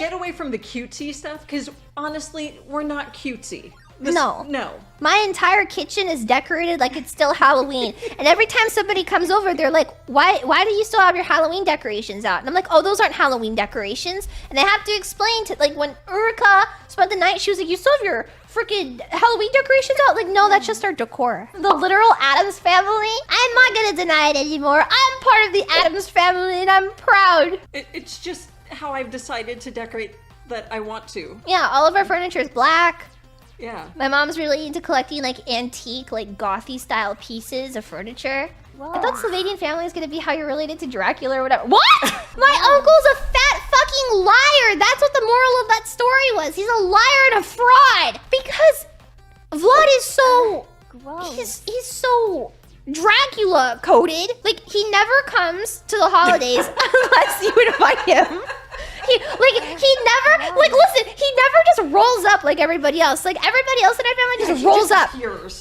get away from the cutesy stuff? Because honestly, we're not cutesy. No. My entire kitchen is decorated like it's still Halloween. And every time somebody comes over, they're like, why do you still have your Halloween decorations out? And I'm like, oh, those aren't Halloween decorations. And I have to explain to, like, when Urika spent the night, she was like, you still have your freaking Halloween decorations out? Like, no, that's just our decor. The literal Addams family. I'm not gonna deny it anymore. I'm part of the Addams family and I'm proud. It's just how I've decided to decorate that I want to. Yeah, all of our furniture is black. Yeah. My mom's really into collecting like antique, like gothy style pieces of furniture. Whoa. I thought Slovenian family is gonna be how you're related to Dracula or whatever. What? My uncle's a fat fucking liar. That's what the moral of that story was. He's a liar and a fraud. Because Vlad is so gross. He's so Dracula coded. Like he never comes to the holidays unless you invite him. He never just rolls up like everybody else. Like everybody else in our family just rolls up.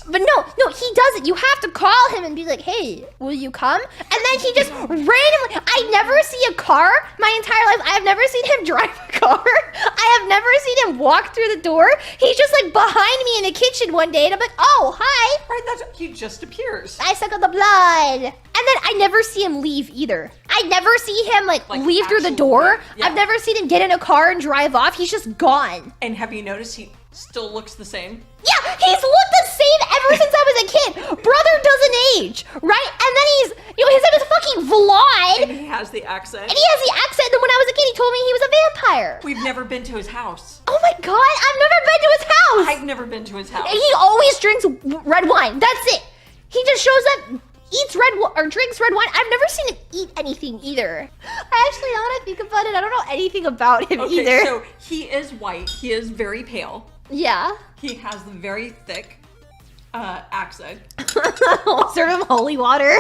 But no, he doesn't. You have to call him and be like, hey, will you come? And then he just randomly, I never see a car my entire life. I have never seen him drive a car. I have never seen him walk through the door. He's just like behind me in the kitchen one day and I'm like, oh, hi. Right, he just appears. I suck on the blood. And then I never see him leave either. I never see him like leave through the door. Yeah. I've never seen him get in a car and drive off. He's just gone. And have you noticed he still looks the same? Yeah, he's looked the same ever since I was a kid. Brother doesn't age, right? And then he's, his name is fucking Vlad. And he has the accent. And he has the accent. And then when I was a kid, he told me he was a vampire. We've never been to his house. Oh my God, I've never been to his house. I've never been to his house. And he always drinks red wine. That's it. He just shows up, eats drinks red wine. I've never seen him eat anything either. Actually, now that I think about it, I don't know anything about him either. So he is white. He is very pale. Yeah. He has the very thick accent. Serve him holy water.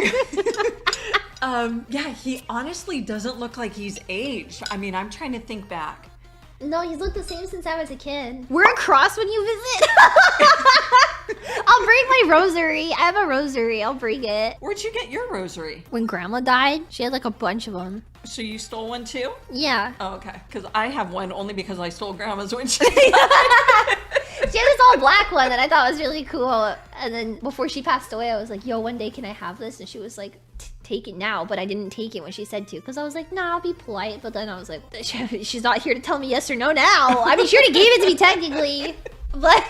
Yeah, he honestly doesn't look like he's aged. I mean, I'm trying to think back. No, he's looked the same since I was a kid. We're across when you visit. I'll bring my rosary. I have a rosary. I'll bring it. Where'd you get your rosary? When Grandma died, she had like a bunch of them. So you stole one too? Yeah. Oh, okay. Because I have one only because I stole Grandma's when she died. She had this all black one that I thought was really cool. And then before she passed away, I was like, yo, one day can I have this? And she was like, take it now. But I didn't take it when she said to. Because I was like, nah, I'll be polite. But then I was like, she's not here to tell me yes or no now. I mean, she already gave it to me technically. But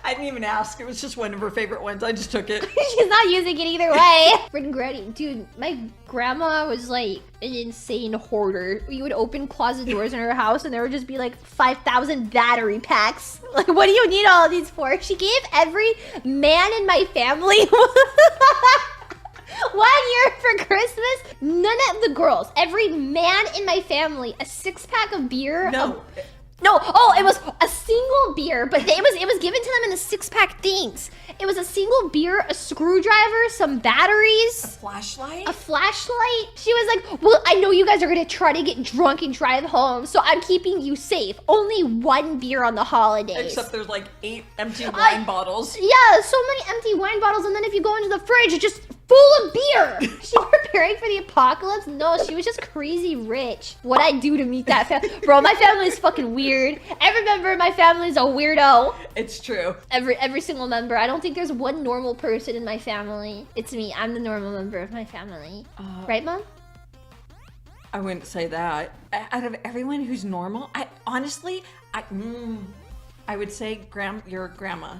I didn't even ask. It was just one of her favorite ones. I just took it. She's not using it either way. Freaking Granny. Dude, my grandma was like an insane hoarder. We would open closet doors in her house and there would just be like 5,000 battery packs. Like, what do you need all of these for? She gave every man in my family 1 year for Christmas. None of the girls, every man in my family, a 6-pack of beer. No, it was a single beer, but it was given to them in the 6-pack things. It was a single beer, a screwdriver, some batteries. A flashlight? A flashlight. She was like, well, I know you guys are gonna try to get drunk and drive home, so I'm keeping you safe. Only 1 beer on the holidays. Except there's like 8 empty wine bottles. Yeah, so many empty wine bottles, and then if you go into the fridge, it's just full of beer. She preparing for the apocalypse? No, she was just crazy rich. What'd I do to meet that family? Bro, my family is fucking weird. Every member of my family is a weirdo. It's true. Every single member. I don't think there's one normal person in my family. It's me. I'm the normal member of my family. Right, Mom? I wouldn't say that. Out of everyone who's normal, I would say your grandma.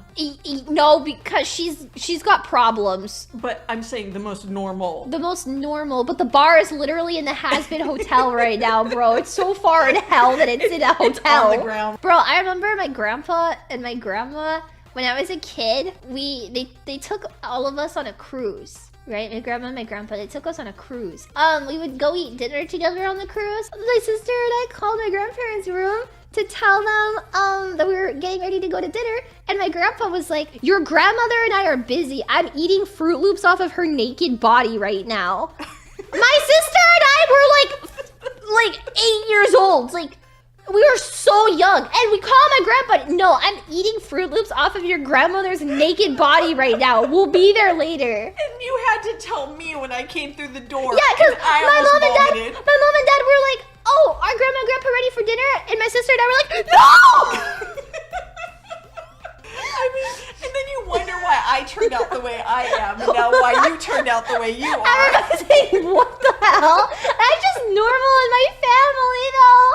No, because she's got problems. But I'm saying the most normal. The most normal, but the bar is literally in the has-been hotel right now, bro. It's so far in hell that it's in a hotel. It's on the ground. Bro, I remember my grandpa and my grandma, when I was a kid, they took all of us on a cruise. Right? My grandma and my grandpa, they took us on a cruise. We would go eat dinner together on the cruise. My sister and I called my grandparents' room to tell them that we were getting ready to go to dinner, and my grandpa was like, your grandmother and I are busy. I'm eating Fruit Loops off of her naked body right now. My sister and I were like 8 years old. Like, we were so young, and we call my grandpa. No, I'm eating Fruit Loops off of your grandmother's naked body right now. We'll be there later. And you had to tell me when I came through the door. Yeah, because my mom and dad were like, oh, are grandma and grandpa ready for dinner? my sister and I were like, no! I mean, and then you wonder why I turned out the way I am, and now why you turned out the way you are. Everybody's saying, what the hell? That's just normal in my family, though.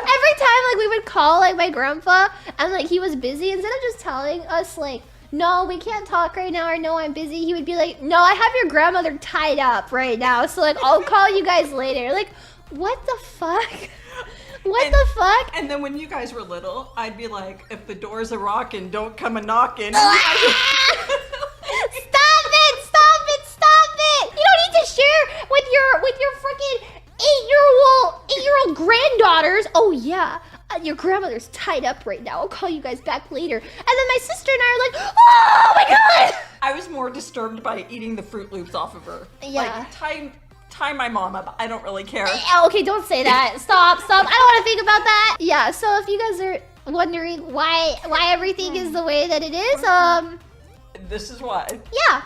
Every time, like, we would call, like, my grandpa, and, like, he was busy, instead of just telling us, like, no, we can't talk right now, or no, I'm busy, he would be like, no, I have your grandmother tied up right now, so, like, I'll call you guys later. Like, what the fuck? What the fuck? And then when you guys were little, I'd be like, if the doors are rocking, don't come a knocking. Stop it! Stop it! Stop it! You don't need to share with your freaking eight-year-old granddaughters. Oh yeah, your grandmother's tied up right now. I'll call you guys back later. And then my sister and I are like, oh my god! I was more disturbed by eating the Fruit Loops off of her. Yeah. Like, tie my mom up. I don't really care. Okay, don't say that. Stop. I don't want to think about that. Yeah. So if you guys are wondering why everything is the way that it is, This is why. yeah.